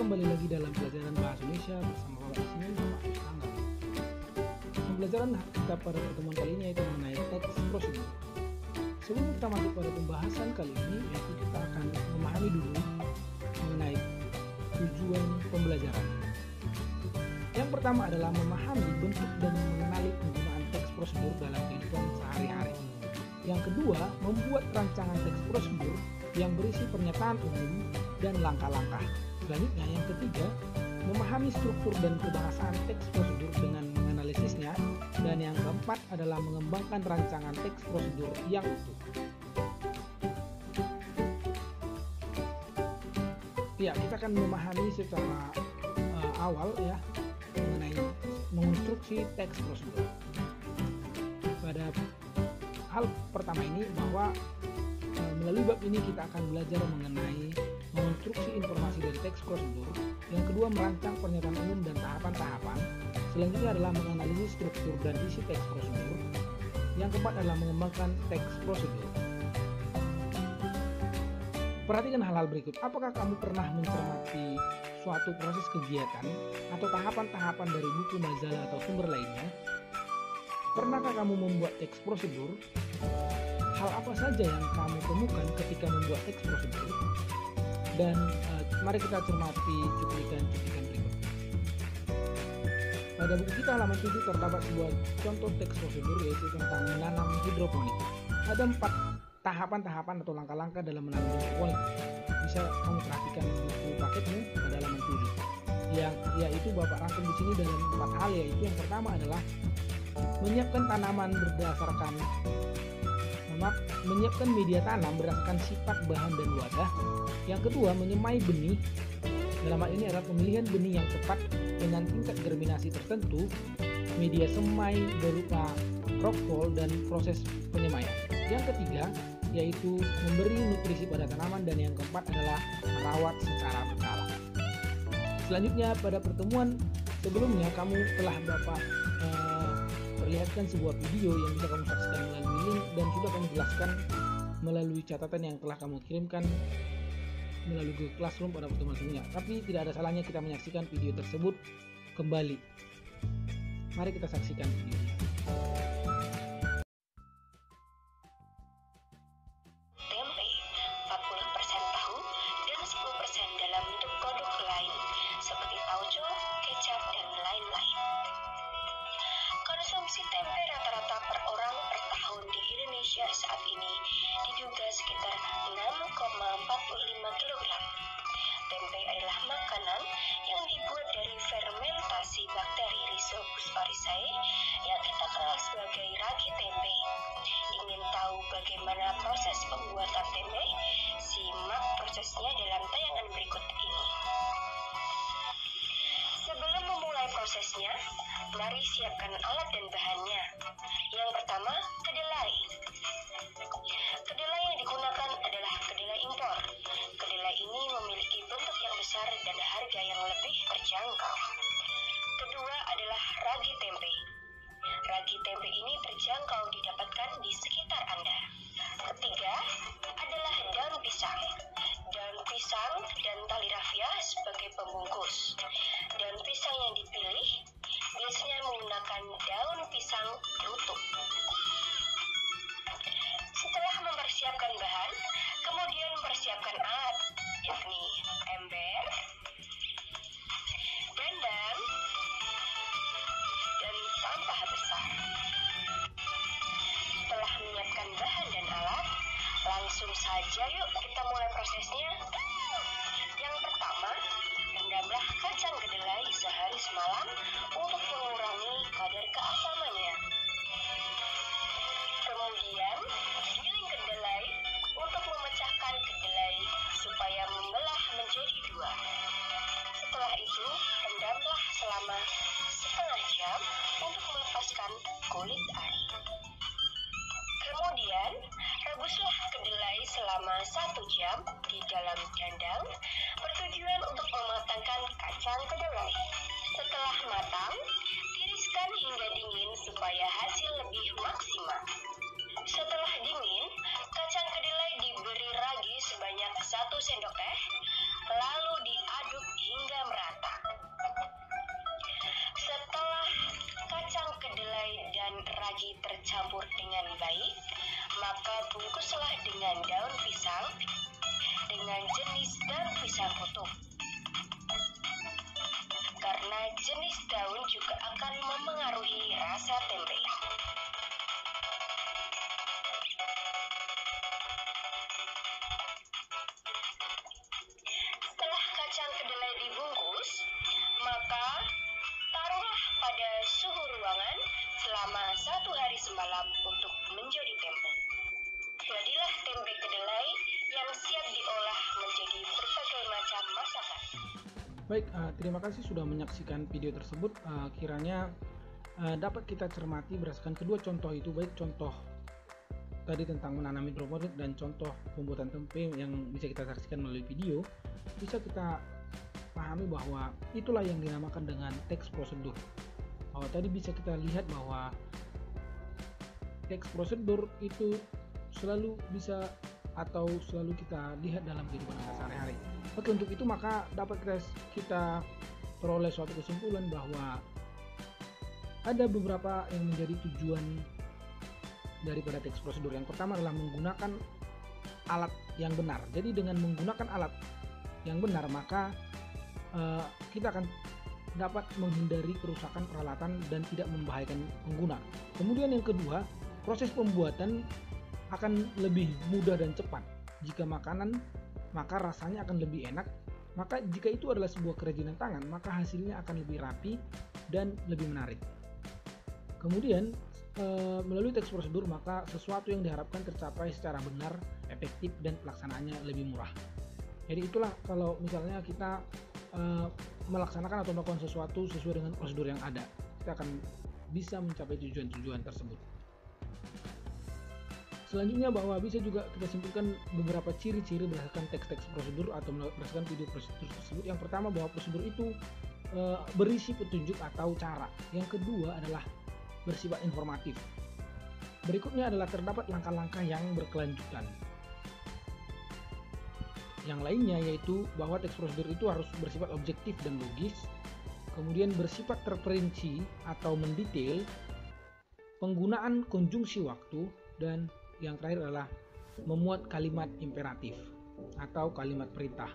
kembali lagi dalam pelajaran bahasa Indonesia bersama Bapak di sini, Bapak Angga. Pembelajaran kita pada pertemuan kali ini yaitu mengenai teks prosedur. Sebelum kita masuk pada pembahasan kali ini, yaitu kita akan memahami dulu mengenai tujuan pembelajaran. Yang pertama adalah memahami bentuk dan mengenali penggunaan teks prosedur dalam kehidupan sehari-hari. Yang kedua, membuat rancangan teks prosedur yang berisi pernyataan umum dan langkah-langkah. Selanjutnya, yang ketiga, memahami struktur dan kebahasaan teks prosedur dengan menganalisisnya. Dan yang keempat adalah mengembangkan rancangan teks prosedur yang utuh. Ya, kita akan memahami secara awal ya mengenai mengonstruksi teks prosedur. Pada hal pertama ini bahwa melalui bab ini kita akan belajar mengenai mengonstruksi informasi dari teks prosedur. Yang kedua, merancang pernyataan umum dan tahapan-tahapan. Selanjutnya adalah menganalisis struktur dan isi teks prosedur. Yang keempat adalah mengembangkan teks prosedur. Perhatikan hal-hal berikut. Apakah kamu pernah mencermati suatu proses kegiatan atau tahapan-tahapan dari buku, majalah, atau sumber lainnya? Pernahkah kamu membuat teks prosedur? Hal apa saja yang kamu temukan ketika membuat teks prosedur? Dan mari kita cermati cuplikan-cuplikan berikut. Pada buku kita halaman 7 terdapat sebuah contoh teks prosedur, yaitu tentang menanam hidroponik. Ada 4 tahapan-tahapan atau langkah-langkah dalam menanam hidroponik. Bisa kamu perhatikan buku paketmu pada halaman 7. Yaitu Bapak rangkum di sini dalam 4 hal, yaitu yang pertama adalah menyiapkan tanaman berdasarkan menyiapkan media tanam berdasarkan sifat bahan dan wadah. Yang kedua, menyemai benih. Dalam hal ini adalah pemilihan benih yang tepat dengan tingkat germinasi tertentu, media semai berupa rockwool, dan proses penyemaian. Yang ketiga, yaitu memberi nutrisi pada tanaman, dan yang keempat adalah merawat secara berkala. Selanjutnya, pada pertemuan sebelumnya kamu telah Bapak perlihatkan sebuah video yang bisa kamu saksikan melalui link, dan sudah kamu jelaskan melalui catatan yang telah kamu kirimkan melalui Google Classroom pada pertemuan sebelumnya. Tapi tidak ada salahnya kita menyaksikan video tersebut kembali. Mari kita saksikan videonya. Tempe 40% tahu dan 10% dalam bentuk produk lain seperti tauco, kecap, dan lain-lain. Konsumsi tempe rata-rata per orang per tahun di Indonesia saat ini diduga sekitar 6,45 kg. Tempe adalah makanan yang dibuat dari fermentasi bakteri Rhizopus farisae yang kita kenal sebagai ragi tempe. Ingin tahu bagaimana proses pembuatan tempe? Simak prosesnya dalam tayangan berikut ini. Sebelum memulai prosesnya, mari siapkan alat dan bahannya. Yang pertama, kedelai. Kedelai yang digunakan adalah kedelai impor. Kedelai ini memiliki bentuk yang besar dan harga yang lebih terjangkau. Kedua adalah ragi tempe. Ragi tempe ini terjangkau didapatkan di sekitar Anda. Ketiga adalah daun pisang. Daun pisang dan tali rafia sebagai pembungkus. Daun pisang yang dipilih biasanya menggunakan daun pisang utuh. Setelah mempersiapkan bahan, kemudian mempersiapkan alat, yakni ember, dandang, dan sampah besar. Setelah menyiapkan bahan dan alat, langsung saja yuk kita mulai prosesnya. Yang pertama, rendamlah kacang kedelai sehari semalam untuk mengurangi kadar keasamannya. Kemudian, giling kedelai untuk memecahkan kedelai supaya membelah menjadi 2. Setelah itu, rendamlah selama setengah jam untuk melepaskan kulit ari. Kemudian, rebuslah kedelai selama 1 jam di dalam dandang bertujuan untuk mematangkan kacang kedelai. Setelah matang, tiriskan hingga dingin supaya hasil lebih maksimal. Setelah dingin, bungkuslah dengan daun pisang dengan jenis daun pisang utuh. Karena jenis daun juga akan memengaruhi rasa tempe. Setelah kacang kedelai dibungkus, maka taruhlah pada suhu ruangan selama 1 hari semalam untuk menjadi tempe. Jadilah tempe kedelai yang siap diolah menjadi berbagai macam masakan. Baik, terima kasih sudah menyaksikan video tersebut. Kiranya dapat kita cermati berdasarkan kedua contoh itu, baik contoh tadi tentang menanam hidroponik dan contoh pembuatan tempe yang bisa kita saksikan melalui video, bisa kita pahami bahwa itulah yang dinamakan dengan teks prosedur. Bahwa tadi bisa kita lihat bahwa teks prosedur itu selalu bisa atau selalu kita lihat dalam kehidupan kita sehari-hari. Oke, untuk itu maka dapat kita peroleh suatu kesimpulan bahwa ada beberapa yang menjadi tujuan daripada teks prosedur. Yang pertama adalah menggunakan alat yang benar. Jadi dengan menggunakan alat yang benar maka kita akan dapat menghindari kerusakan peralatan dan tidak membahayakan pengguna. Kemudian yang kedua, proses pembuatan akan lebih mudah dan cepat. Jika makanan, maka rasanya akan lebih enak. Maka jika itu adalah sebuah kerajinan tangan, maka hasilnya akan lebih rapi dan lebih menarik. Kemudian melalui teks prosedur maka sesuatu yang diharapkan tercapai secara benar, efektif, dan pelaksanaannya lebih murah. Jadi itulah kalau misalnya kita melaksanakan atau melakukan sesuatu sesuai dengan prosedur yang ada, kita akan bisa mencapai tujuan-tujuan tersebut. Selanjutnya bahwa bisa juga kita simpulkan beberapa ciri-ciri berdasarkan teks-teks prosedur atau berdasarkan video prosedur tersebut. Yang pertama bahwa prosedur itu berisi petunjuk atau cara. Yang kedua adalah bersifat informatif. Berikutnya adalah terdapat langkah-langkah yang berkelanjutan. Yang lainnya yaitu bahwa teks prosedur itu harus bersifat objektif dan logis, kemudian bersifat terperinci atau mendetail, penggunaan konjungsi waktu, dan yang terakhir adalah memuat kalimat imperatif atau kalimat perintah.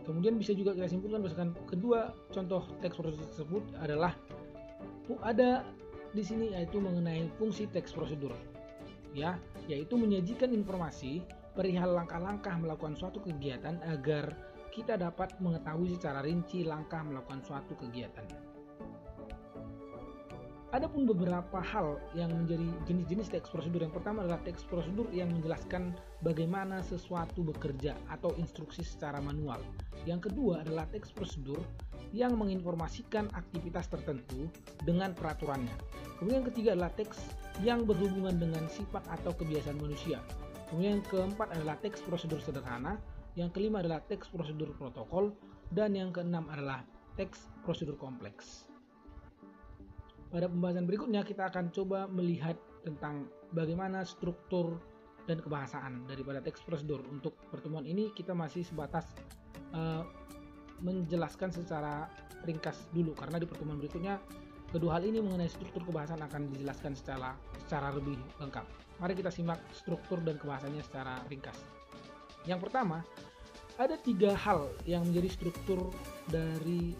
Kemudian bisa juga kita simpulkan berdasarkan kedua contoh teks prosedur tersebut adalah ada di sini yaitu mengenai fungsi teks prosedur, ya, yaitu menyajikan informasi perihal langkah-langkah melakukan suatu kegiatan agar kita dapat mengetahui secara rinci langkah melakukan suatu kegiatan. Adapun beberapa hal yang menjadi jenis-jenis teks prosedur. Yang pertama adalah teks prosedur yang menjelaskan bagaimana sesuatu bekerja atau instruksi secara manual. Yang kedua adalah teks prosedur yang menginformasikan aktivitas tertentu dengan peraturannya. Kemudian yang ketiga adalah teks yang berhubungan dengan sifat atau kebiasaan manusia. Kemudian yang keempat adalah teks prosedur sederhana. Yang kelima adalah teks prosedur protokol. Dan yang keenam adalah teks prosedur kompleks. Pada pembahasan berikutnya kita akan coba melihat tentang bagaimana struktur dan kebahasaan daripada teks prosedur. Untuk pertemuan ini kita masih sebatas menjelaskan secara ringkas dulu, karena di pertemuan berikutnya kedua hal ini mengenai struktur kebahasaan akan dijelaskan secara lebih lengkap. Mari kita simak struktur dan kebahasanya secara ringkas. Yang pertama, ada 3 hal yang menjadi struktur dari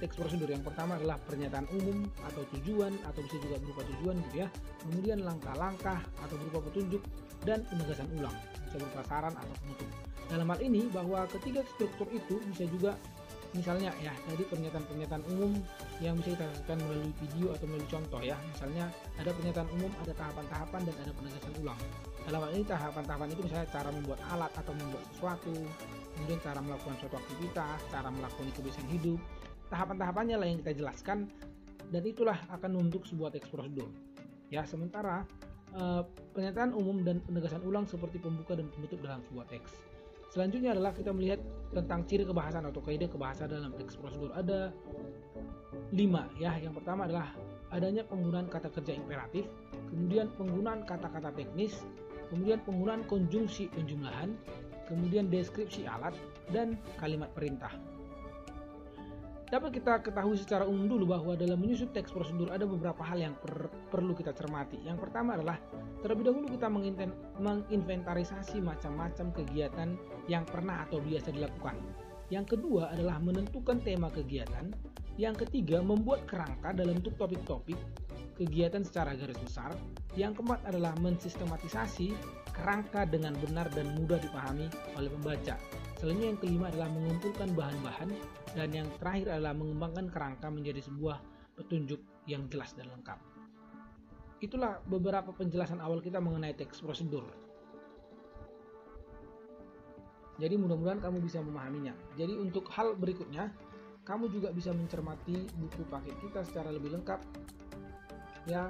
teks prosedur. Yang pertama adalah pernyataan umum atau tujuan, atau bisa juga berupa tujuan gitu ya. Kemudian langkah-langkah atau berupa petunjuk, dan penegasan ulang, bisa berupa saran atau penutup. Dalam hal ini bahwa ketiga struktur itu bisa juga misalnya ya tadi pernyataan umum yang bisa kita lakukan melalui video atau melalui contoh ya. Misalnya ada pernyataan umum, ada tahapan-tahapan, dan ada penegasan ulang. Dalam hal ini tahapan-tahapan itu misalnya cara membuat alat atau membuat sesuatu, kemudian cara melakukan suatu aktivitas, cara melakukan kebiasaan hidup. Tahapan-tahapannya lah yang kita jelaskan, dan itulah akan membentuk sebuah teks prosedur. Ya, sementara pernyataan umum dan penegasan ulang seperti pembuka dan penutup dalam sebuah teks. Selanjutnya adalah kita melihat tentang ciri kebahasaan atau kaidah kebahasaan dalam teks prosedur. Ada 5 ya. Yang pertama adalah adanya penggunaan kata kerja imperatif, kemudian penggunaan kata-kata teknis, kemudian penggunaan konjungsi penjumlahan, kemudian deskripsi alat, dan kalimat perintah. Dapat kita ketahui secara umum dulu bahwa dalam menyusun teks prosedur ada beberapa hal yang perlu kita cermati. Yang pertama adalah terlebih dahulu kita menginventarisasi macam-macam kegiatan yang pernah atau biasa dilakukan. Yang kedua adalah menentukan tema kegiatan. Yang ketiga, membuat kerangka dalam bentuk topik-topik kegiatan secara garis besar. Yang keempat adalah mensistematisasi kerangka dengan benar dan mudah dipahami oleh pembaca. Selanjutnya yang kelima adalah mengumpulkan bahan-bahan, dan yang terakhir adalah mengembangkan kerangka menjadi sebuah petunjuk yang jelas dan lengkap. Itulah beberapa penjelasan awal kita mengenai teks prosedur. Jadi mudah-mudahan kamu bisa memahaminya. Jadi untuk hal berikutnya, kamu juga bisa mencermati buku paket kita secara lebih lengkap. Ya,